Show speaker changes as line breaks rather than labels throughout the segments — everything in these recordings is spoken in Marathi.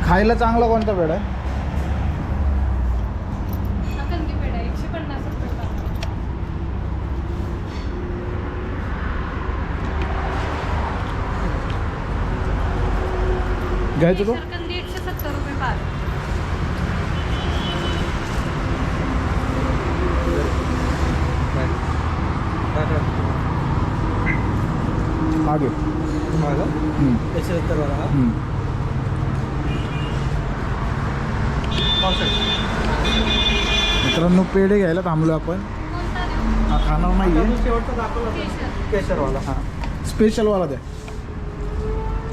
खायला चांगला कोणता पेढा आहे?
कंदी पेढा 150 रुपये पाव.
घ्यायचं तो?
कंदी 170 रुपये पाव.
मागे मित्रांनो पेढे घ्यायला थांबलो आपण.
कोणता देऊ?
हा खाणार नाहीये.
केशर.
केशरवाला.
हा स्पेशलवाला द्या.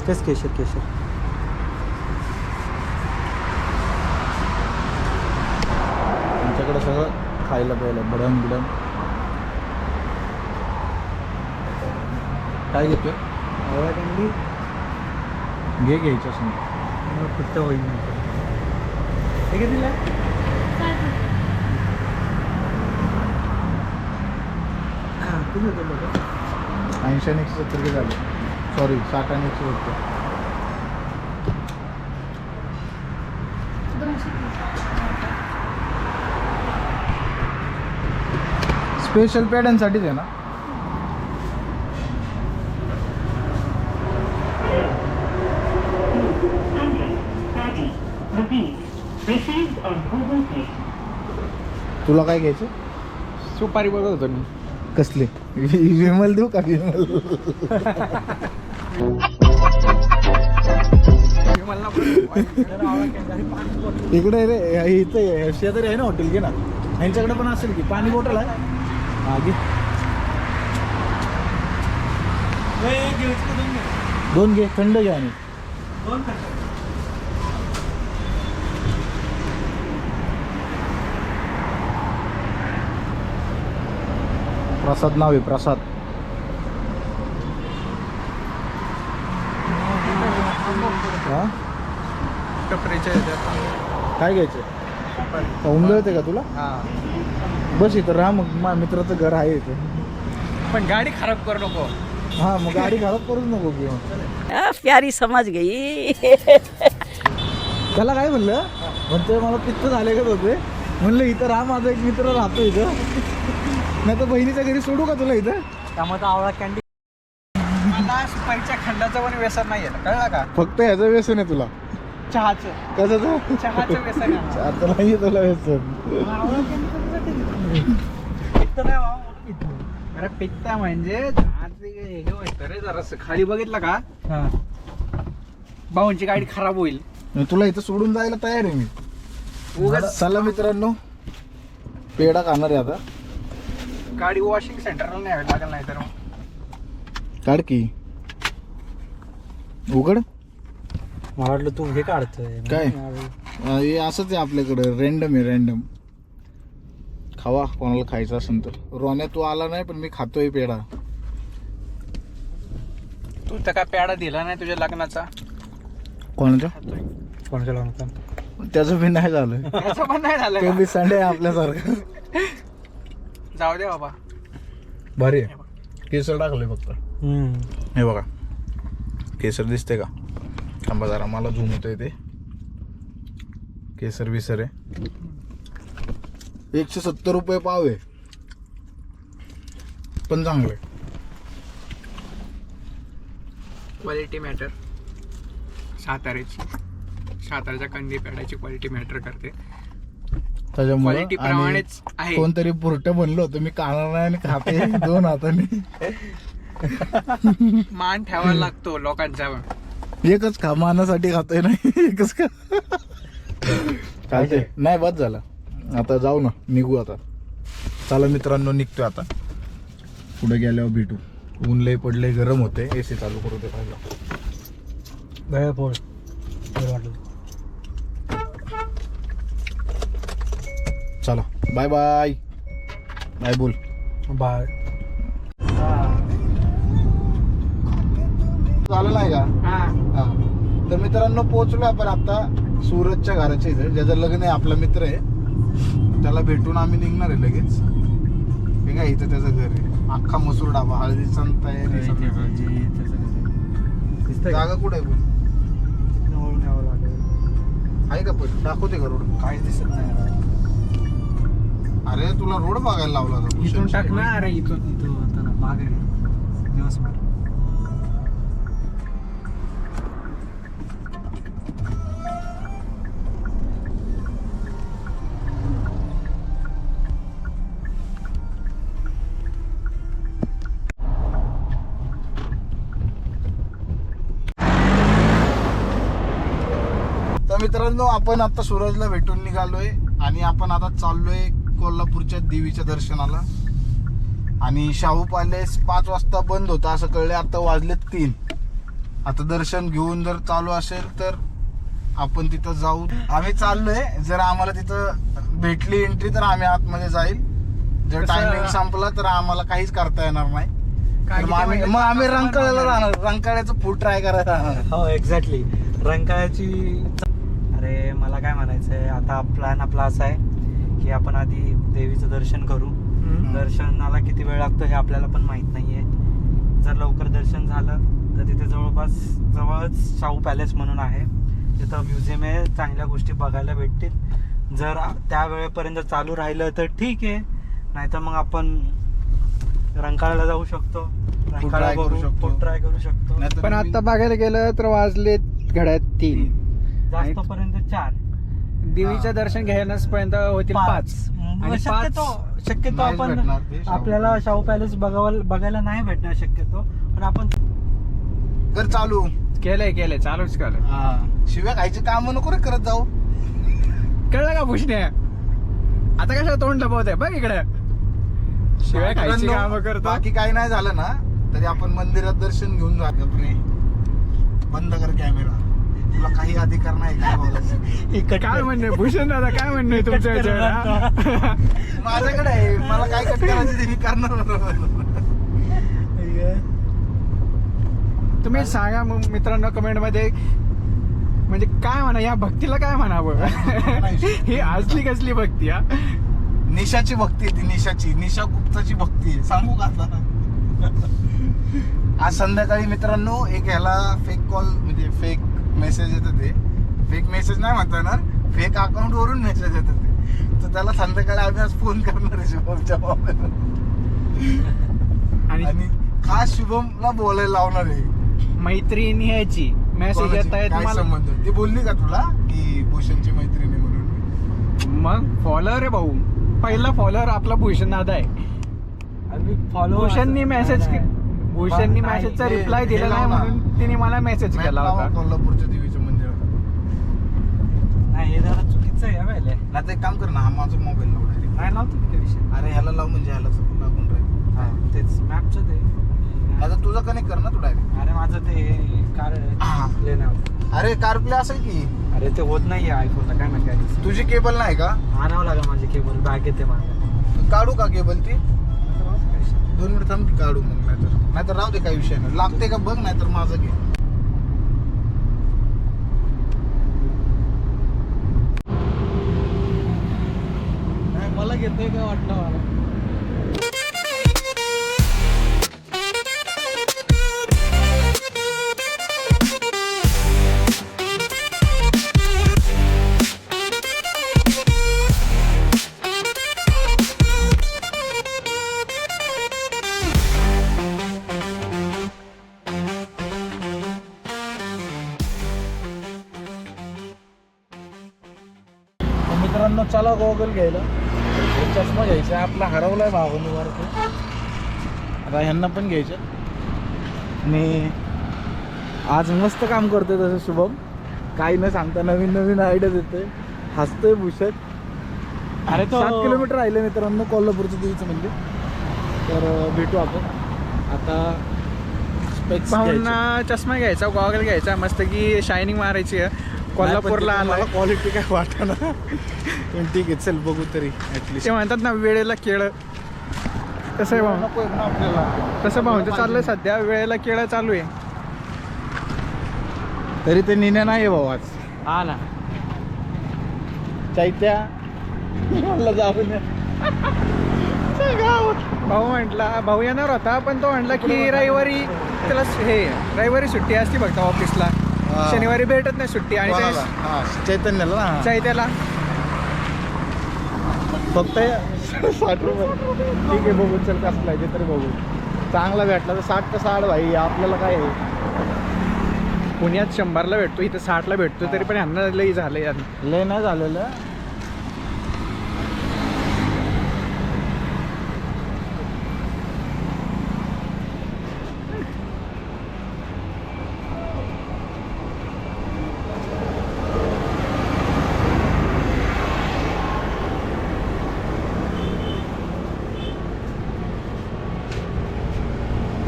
तेच केशर केशर.
आमच्याकडे सगळं खायला प्यायला भडंग बिडंग. काय घेतोय?
आवळा कँडी
घ्यायचं असं
फक्त होईल. हे किती दिला?
60 रुपये.
किती होतं बघा.
80 आणि 170 झाले. सॉरी 60 आणि 170.
230.
स्पेशल पेड्यांसाठीच आहे ना? तुला काय घ्यायचं?
सुपारी बघत होतो मी.
कसले? विमल देऊ का? विमल इकडे रे इथं शेजारी आहे ना हॉटेल. घे ना यांच्याकडे पण असेल की पाणी बॉटल आहे. हा घे. 2 घे. थंड घ्या. आणि प्रसाद नाव आहे प्रसाद. हा काय घ्यायचं? उमगळते का तुला? बस इथं राहा. मग माझ्या मित्राचं घर आहे इथं.
पण गाडी खराब करू नको.
हा मग गाडी खराब करूच नको घेऊन.
प्यारी समझ गई.
त्याला काय म्हणलं? म्हणतोय मला पित्त झाले का होते. म्हणलं इथं राहा, माझा एक मित्र राहतो इथं. नाही तर बहिणीच्या घरी सोडू का तुला इथं?
त्यामध्ये आवळा कँडी. मला सुपारीच्या खंडाचं पण व्यसन नाही आहे, कळलं का?
फक्त ह्याचं व्यसन आहे तुला.
चहाचं.
कसं?
चहाचं व्यसन आहे.
चहाचं नाहीये तुला व्यसन.
आवळा कँडी पित्त नाही बाबा. अरे पित्त म्हणजे हे होतं रे. जरासं खाली बघितलं का भाऊंची गाडी खराब होईल.
तुला इथं सोडून जायला तयार आहे मी.
उगाच
चला मित्रांनो पेढा खाणार आहे आता.
गाडी वॉशिंग सेंटरला न्यावी लागेल, नाही तर मग
काढ की. उघड.
मला वाटलं तू हे काढतोय
काय? हे असंच आहे आपल्याकडं. रँडम आहे रँडम. खावा कोणाला खायचं असेल तर. रोन्या तू आला नाही पण मी खातोय पेढा.
तू तर काय पेढा दिला नाही तुझ्या लग्नाचा.
कोणाच्या?
कोणाच्या लग्नाचा?
त्याचं बी नाही झालं.
त्याचं पण नाही झालं
ते
का?
बी संडे आपल्यासारखं.
जाऊ दे बाबा.
भारी आहे. केसर टाकलंय फक्त. हे बघा केसर दिसते का? थांबा जरा मला झूम होतंय ते. केसर बिसर आहे. 170 रुपये पाव आहे पण चांगलं आहे.
Quality matter. साताऱ्याच्या कंदी पेढ्याची क्वालिटी मॅटर करते.
त्याच्यामुळे
क्वालिटी प्रमाणेच आहे.
कोणतरी पुरट बनलो होतं मी खाणार नाही आणि खाते 2 हाताने.
मान ठेवायला लागतो लोकांचा.
एकच खा. मानासाठी खातोय नाही एकच खा. चालतंय. नाही बस झाला. आता जाऊ ना. निघू आता. चला मित्रांनो निघतोय आता. पुढे गेल्यावर भेटू. ऊन लय पडले. गरम होते. AC चालू करू दे पहिला. चला बाय बाय. बाय बोल.
बाय.
झालं नाही का? हा. तर मित्रांनो पोहोचलो आपण आता सूरजच्या घराच्या इथे. ज्याचं लग्न आहे आपला मित्र आहे. त्याला भेटून आम्ही निघणार आहे लगेच. हे काय इथं त्याचं घर आहे. अख्खा मसूर डाबा हळदीचा तयारी सगळं. जागा कुठे आहे पण आहे का पण दाखवते का रोड?
काहीच दिसत नाही.
अरे तुला रोड बघायला लावला होता
इथून
भूषण.
टाक ना. अरे इथून होता ना मागे दिवस मार.
तर मित्रांनो आपण आता सूरजला भेटून निघालोय आणि आपण आता चाललोय कोल्हापूरच्या देवीच्या दर्शनाला. आणि शाहू पॅलेस 5 वाजता बंद होता असं कळले, आता वाजलेत 3. आता दर्शन घेऊन जर चालू असेल तर आपण तिथं जाऊ. आम्ही चाललोय, जर आम्हाला तिथं भेटली एंट्री तर आम्ही आतमध्ये जाईल. जर
कसं-
टायमिंग संपला तर आम्हाला काहीच करता येणार नाही.
काय
तर मग आम्ही रंकाळ्याला जाणार, रंकाळ्याचं फूड ट्राय करायला जाणार.
हो एक्झॅक्टली. रंकाळ्याची. अरे मला काय म्हणायचंय, आता प्लॅन आपला असा आहे की आपण आधी देवीचं दर्शन करू. दर्शनाला किती वेळ लागतो हे आपल्याला पण माहित नाहीये. जर लवकर दर्शन झालं तर तिथे जवळच शाहू पॅलेस म्हणून आहे, तिथं म्युझियम आहे, चांगल्या गोष्टी बघायला भेटतील. जर त्या वेळेपर्यंत चालू राहिलं तर ठीक आहे, नाहीतर मग आपण रंकाळ्याला जाऊ शकतो, रंकाळा
try करू शकतो.
फूड ट्राय करू शकतो.
नाहीतर
पण
मी-
आता बघायला गेलं तर वाजले घड्यात 3.
जास्त पर्यंत 4
देवीचं दर्शन घेण्यास पर्यंत होतील 5. आणि
शक्यतो
नाहीच
आपण
भेटणार ते शाहू
आपल्याला शाहू पॅलेस बघायला नाही भेटणार शक्यतो, पण आपण
कर चालू.
केलंय चालूच केलं.
शिव्या खायचे काम नको रे करत जाऊ.
कळलं का भूषणे? आता कशा तोंड लपवत आहे बघ इकडे. शिवाय खायची काम करतो.
बाकी काही नाही झालं ना तरी आपण मंदिरात दर्शन घेऊन जात. बंद कर कॅमेरा, तुला काही अधिकार नाही काय बोलायचं.
काय म्हणणे भूषण दादा, काय म्हणणे तुमच्या याच्यावर?
माझ्याकडे आहे, मला काय कट करायचं ते मी करणार.
तुम्ही सांगा मग मित्रांनो कमेंट मध्ये, म्हणजे काय म्हणा या भक्तीला काय म्हणावं? ही असली कसली भक्ती हा?
निशाची भक्ती आहे ती, निशा गुप्ताची भक्ती आहे. सांगू का आता? आज संध्याकाळी मित्रांनो एक ह्याला फेक कॉल म्हणजे फेक मेसेज येतं, ते फेक मेसेज नाही म्हणता येणार, फेक अकाउंट वरून मेसेज येतं ते. तर त्याला संध्याकाळी आम्ही आज फोन करणार आहे शुभमच्या मोबाईलवर. आणि खास शुभमला बोलायला लावणार आहे.
मैत्रिणी यायची मेसेज येत आहे
काय
तुम्हाला,
संबंध? ती बोलली का तुला की भूषणची मैत्रिणी म्हणून?
मग फॉलोअर आहे भाऊ, पहिला फॉलोअर आपला भूषण दादा आहे. भूषणनी मेसेजचा रिप्लाय दिला नाही म्हणून तिने मला मेसेज केला होता.
कोल्हापूरच्या देवीच्या मंदिरात.
नाही, हे जरा चुकीचं आहे पहिले.
नाही तर एक काम कर ना, हा माझा मोबाईल लावून डायरेक्ट.
नाही लावतो की विषय.
अरे ह्याला लाव म्हणजे ह्याला लागून राहील.
तेच मॅपचं ते.
आता तुझं कनेक्ट कर ना तू डायरेक्ट.
अरे माझं ते कार लेण्यावर.
अरे कारप्ले असेल की.
अरे ते होत नाहीये आयफोनला, काय माहिती काय दिसतं.
तुझी केबल नाही का?
आणावं लागेल माझी केबल, बॅग येते माझ्या.
काढू का केबल ती? 2 मिनिट थांब की काढू मग. नाहीतर राहू दे, काही विषय नाही. लागते का बघ, नाहीतर माझं घे.
मला घेतोय काय वाटलं मला.
मित्रांनो चला गॉगल घ्यायला. चष्मा घ्यायचा आपला हरवलाय भावानुवार. आता ह्यांना पण घ्यायचं. आणि आज मस्त काम करतोय तसं शुभम, काही न सांगता नवीन आयडिया देतोय, हसतोय भूषण.
अरे तो
7 किलोमीटर राहिले मित्रांनो कोल्हापूरचं देवीचं मंदिर. तर भेटू आपण आता. स्पेक्स
भाऊंना चष्मा घ्यायचा, गॉगल घ्यायचा, मस्त की शायनिंग मारायची आहे. कोल्हापूरला आला.
क्वालिटी काय वाटना पण ठीक आहे, चल बघू तरी ऍटलीस्ट.
ते म्हणतात ना वेळेला केळ, तसं आहे भाऊ.
नको ना आपल्याला.
तसं भाऊंचं चाललंय सध्या, वेळेला केळ चालू आहे.
तरी ते निन्या नाही भाऊ आज.
हा ना.
चैत्या मला जाऊ
भाऊ म्हटला, भाऊ येणार होता पण तो म्हटला की रविवारी त्याला रविवारी सुट्टी असते फक्त ऑफिसला,
हा.
शनिवारी भेटत नाही सुट्टी. आणि
कोणाला? हा, चैतन्याला ना
चैत्याला
फक्त 60 रुपये. ठीक आहे, बघू चल कसं पाहिजे तरी बघू. चांगला भेटला तर 60 तर 60 भाई, आपल्याला काय आहे.
पुण्यात 100ला भेटतो, इथं 60ला भेटतो, तरी पण ह्यांना लई झालं यार.
लय नाही झालेलं.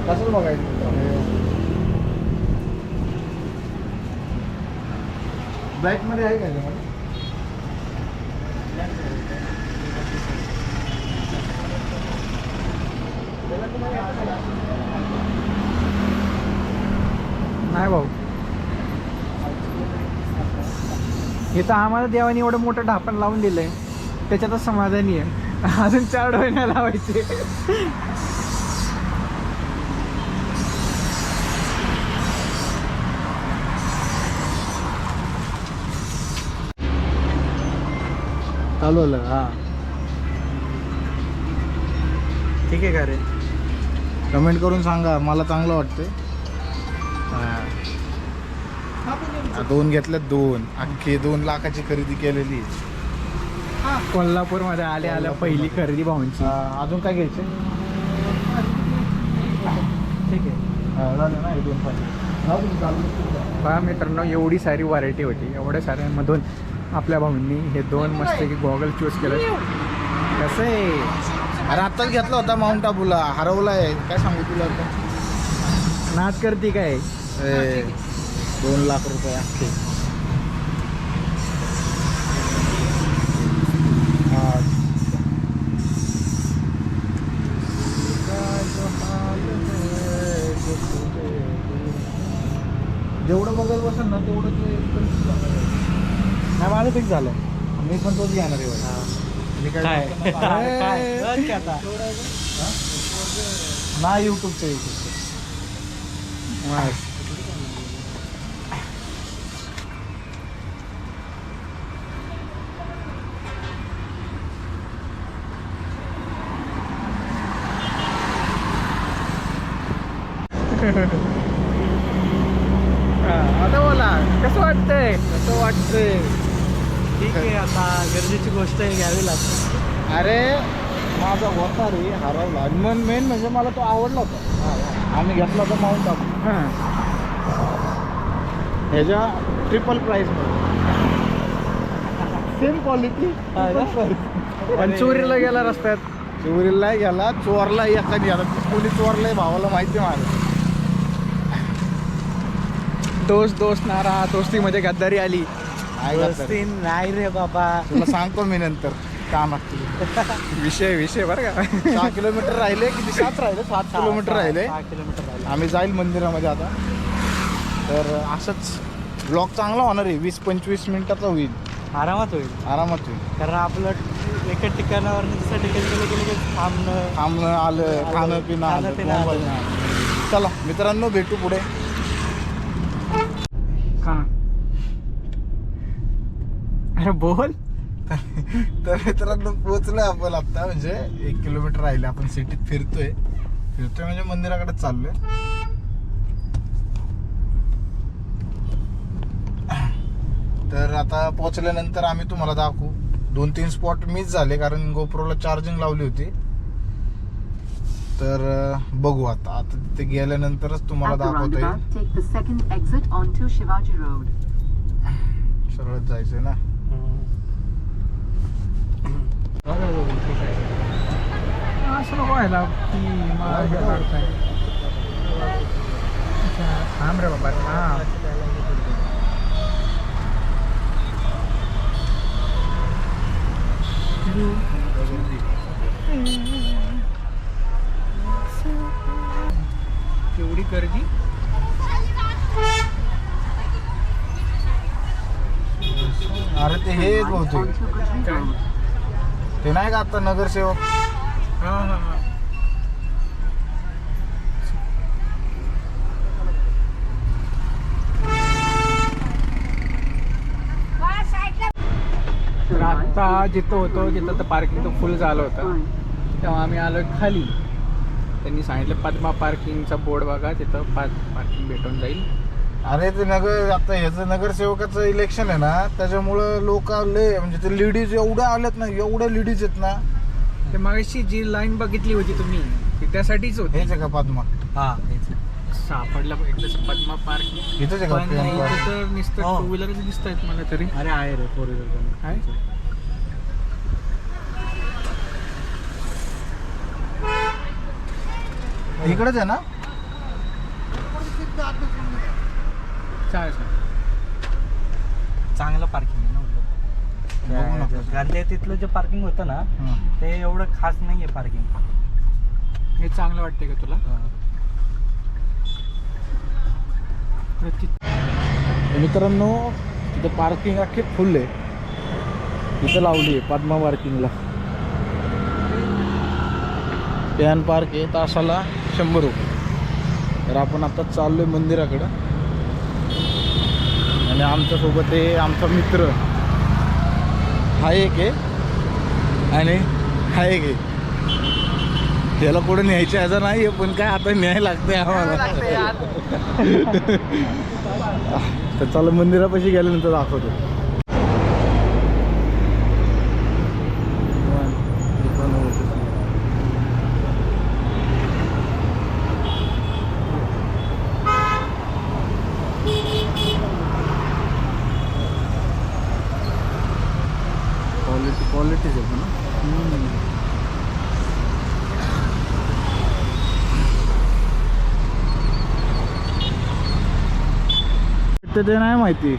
कसं बघायचं ब्लॅक मध्ये आहे का त्यामध्ये?
नाही भाऊ, इथं आम्हाला देवाने एवढं मोठं ढापण लावून दिलंय, त्याच्यातच समाधानी आहे. अजून 4 डोळे नाही लावायचे.
चालवलं. हा,
ठीक आहे का रे?
कमेंट करून सांगा, मला चांगलं वाटतंय. 2 घेतल्यात, 2 अख्खी 2 लाखाची खरेदी केलेली.
कोल्हापूरमध्ये आल्या पहिली खरेदी भाऊंची.
अजून काय घ्यायचे?
ठीक आहे.
झालं ना, 2 पाहिजे.
पहा मित्रांनो, एवढी सारी व्हरायटी होती, एवढ्या साऱ्यांमधून आपल्या भाऊंनी हे 2 मस्त की गॉगल चूज केलं. कसं आहे,
अरे आत्ताच घेतला होता माउंट आबूला, हरवलाय. काय सांगू तुला आता?
नाच करते काय?
2 लाख रुपये अख्खे. जेवढं बघत बसेल ना तेवढं ते
नाही, माझं फिक्स झालं.
मी पण तोच घेणार आहे. मी
काय काय बघ की आता.
ना युट्यूबचं
आता बोला, कसं वाटतंय?
कसं वाटतंय?
ठीक आहे, आता गरजेची गोष्ट आहे, घ्यावी लागते.
अरे माझा होता रे, हरवला. आणि मन मेन म्हणजे मला तो आवडला होता. आम्ही घेतला होता माउंट आबू. ह्याच्या ट्रिपल प्राईस सेम क्वालिटी.
पण चोरीला गेला रस्त्यात.
चोरीला गेला, चोरला एखादी. आता कोणी चोरलाय भावाला माहिती मला.
दोस्त नारा, दोस्तीमध्ये गद्दारी आली.
दोस्ती नाही रे बाबा,
तुला सांगतो मी नंतर का नक्की.
विषय बरं का.
6 किलोमीटर राहिले, किती 7 राहिले, 7 किलोमीटर राहिले.
6 किलोमीटर राहिले.
आम्ही जाईल मंदिरामध्ये आता. तर असंच ब्लॉग चांगला होणार आहे. 20-25 मिनिटाचा होईल,
आरामात होईल.
आरामात होईल.
कारण आपलं एका ठिकाणावर दुसऱ्या ठिकाणी गेलं की
थांबणं आलं, खाणं पिणं आलं,
खाणं-पिणं आलं.
मोबाईल आलं. चला मित्रांनो, भेटू पुढे.
अरे बोल.
तर मित्रांनो, पोहोचलोय आपण आता. म्हणजे 1 किलोमीटर राहिले, आपण सिटीत फिरतोय म्हणजे मंदिराकडे चाललोय. तर आता पोहोचल्यानंतर आम्ही तुम्हाला दाखवू. 2-3 स्पॉट मिस झाले कारण गोप्रोला चार्जिंग लावली होती. तर बघू आता तिथे गेल्यानंतरच तुम्हाला दाखवता येईल. सरळच जायचंय ना.
असं नको व्हायला की मला हे वाटतंय. थांब रे बाबा. हा, केवढी गर्दी.
अरे ते हे बहुतेक
काय?
ते नाही का आता नगरसेवक,
हा. तेव्हा जिथं होतो तिथं तर पार्किंग तर फुल झालं होतं. तेव्हा आम्ही आलो खाली. त्यांनी सांगितलं पद्मा पार्किंगचा बोर्ड बघा, तिथं पार्किंग भेटून जाईल.
अरे ते नगर आता ह्याचं नगरसेवकाचं इलेक्शन आहे ना, त्याच्यामुळं लोक लय म्हणजे ते लेडीज एवढ्या आल्यात ना, एवढ्या लेडीज आहेत ना.
ते मागाशी जी लाईन बघितली होती तुम्ही ती त्यासाठीच होती.
हेच आहे का पद्मा?
हा हेच.
सापडला एकदा पद्मा पार्किंग.
इथंच आहे
पण
का?
इथं तर नुसतं
हो.
2 व्हीलरच दिसत आहेत मला तरी.
अरे आहे रे 4 व्हीलर
आहे?
इकडेच आहे ना?
चालेल.
चांगलं पार्किंग आहे
बघू
ना.
नका.
कारण ते तिथलं जे पार्किंग होतं ना
हं.
ते एवढं खास नाहीये पार्किंग.
हे चांगलं वाटतंय का तुला?
मित्रांनो तिथं पार्किंग अख्खी फुल आहे. इथं लावली आहे पद्मा पार्किंगला. पॅन पार्क आहे तासाला 100 रुपये. तर आपण आता चाललोय मंदिराकडं आणि आमच्यासोबत आहे आमचा मित्र हा एक आहे आणि हा एक आहे. त्याला कुठं न्यायचं ह्याचा नाही आहे, पण काय आता न्याय लागतंय आम्हाला. तर चला मंदिरापाशी गेल्यानंतर दाखवतो. क्वालिटीच आहे ना. ते नाही माहिती.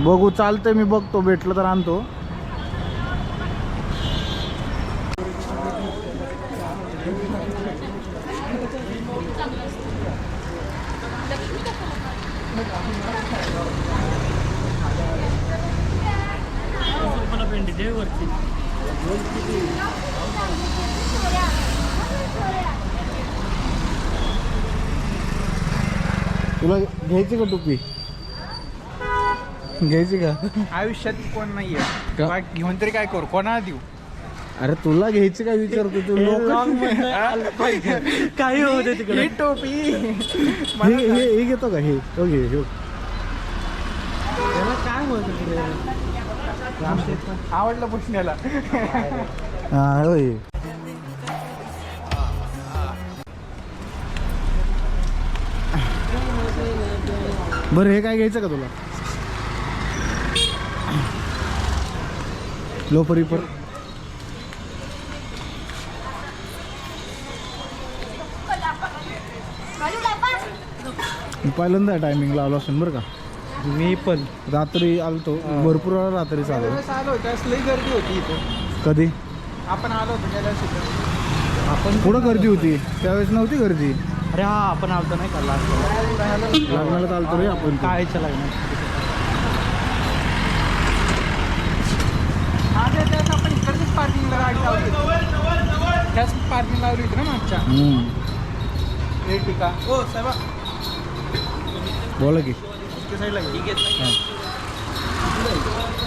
बघू चालतंय, मी बघतो भेटलं तर आणतो. तुला घ्यायची का टोपी? घ्यायची का?
आयुष्यात कोण नाहीये
का?
काय घेऊन तरी काय करू, कोणाला देऊ?
अरे तुला घ्यायची काय विचारतो तू? लोक
काही होऊ दे तिकडे.
ही टोपी
हे घेतो का? हे तो घे. हे
काय होतं तिकडे?
आवडलं पुष्ण्याला.
हा होय. बरं हे काय घ्यायचं का तुला? लोफर इपर पहिल्यांदा टायमिंगला आलो असेल बरं का.
मी पण
रात्री आलतो, भरपूर वेळा रात्री चालू.
त्यावेळेस आलो होतो त्यावेळेस लई गर्दी होती इथं.
कधी
आपण आलो होतो त्यावेळेस इथं.
आपण
पुढं गर्दी होती? त्यावेळेस नव्हती गर्दी.
अरे हा आपण आलतो नाही का लास्ट
लग्नाला चालतो रे आपण.
कायचं लग्न.
हा त्यावेळेस आपण इकडच्याच पार्किंगला गाडी लावली होती. त्याच पार्किंग लावली होती ना मागच्या. एर्टिगा. हो साहेबा
बोला की.
त्या साईडला घे.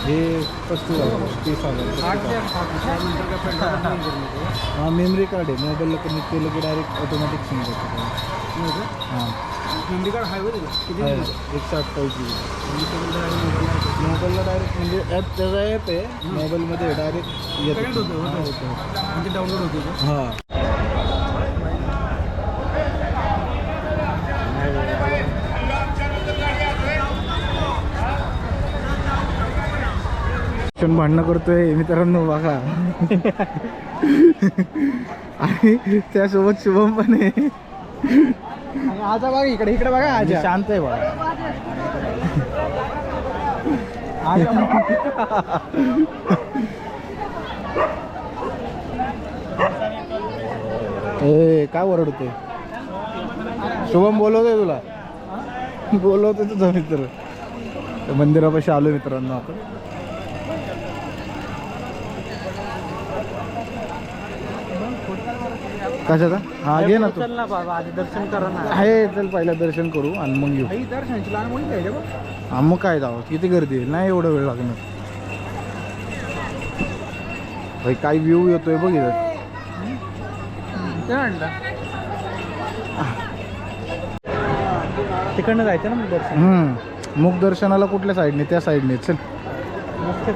हे 35,000
आठ ते त्यानंतर काय पेट्रोल नाही करू नको.
हा मेमरी कार्ड आहे. मोबाईलला कनेक्ट केलं की डायरेक्ट ऑटोमॅटिक सिम करतो. हां
मेमरी कार्ड हायवे दिलं किती
आहे.
दिलं?
128 GB. मोबाईलला डायरेक्ट म्हणजे ॲप त्याचा ॲप आहे मोबाईलमध्ये डायरेक्ट येतं.
कनेक्ट होतं
हां,
होतं.
होतं.
म्हणजे डाउनलोड होते का?
हां भांडणं करतोय मित्रांनो बघा. आणि त्यासोबत शुभम पण आहे.
आणि आजा बघा इकडे इकडे बघा
आणि
आजा.
शांत आहे बघा. ए काय ओरडतोय? शुभम बोलवतोय तुला. बोलवतोय तुझा मित्र. मंदिरापाशी आलो मित्रांनो आपण. कशाचा? हा घे ना तू.
चल ना बाबा आधी दर्शन करा ना.
आहे चल पहिलं दर्शन करू आणि मग येऊ.
दर्शनाची लहान मुली आहे बघ.
हा मग काय जावं, किती गर्दी आहे, नाही एवढं वेळ लागणार. भाई काय व्ह्यू येतोय बघ इथं.
ते म्हणलं
तिकडनं जायचं ना मग दर्शन.
मुख दर्शनाला कुठल्या साईडने? त्या साईडने चल.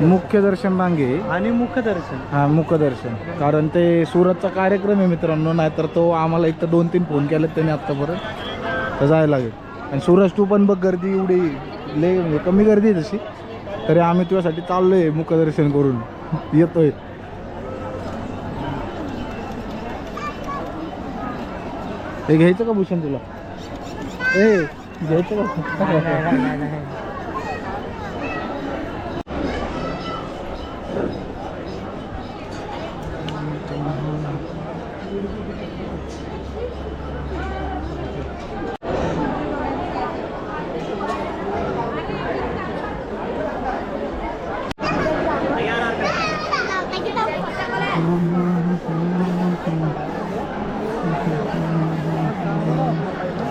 मुख्य दर्शन रांगे
आणि मुख्य दर्शन.
हा मुख्य दर्शन, कारण ते सुरतचा कार्यक्रम आहे मित्रांनो, नाहीतर तो आम्हाला एक तर 2-3 फोन केलेत त्याने आत्तापर्यंत, तर जायला लागेल. आणि सूरज तू पण बघ, गर्दी एवढी लय म्हणजे कमी गर्दी आहे तशी, तरी आम्ही तुझ्यासाठी चाललोय मुखदर्शन करून येतोय. हे घ्यायचं का भूषण तुला? ए घ्यायचं का?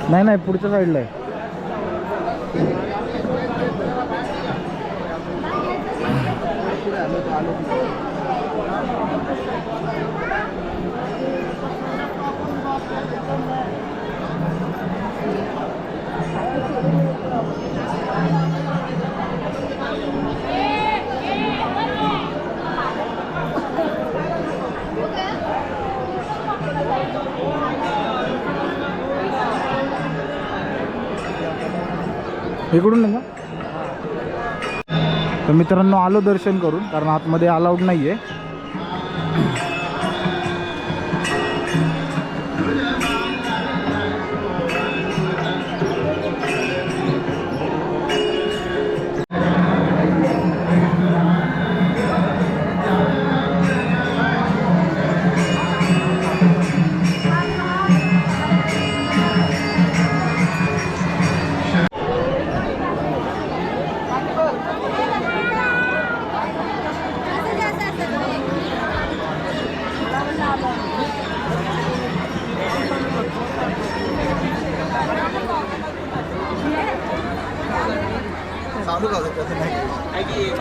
नाही नाही पुढच्या साईडला आहे. इकडून ना. तर मित्रांनो आलो दर्शन करून, कारण आतमध्ये अलाउड नाही आहे.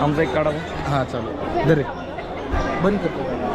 आमचा एक काढा. हां चालू दरे बंद करतो.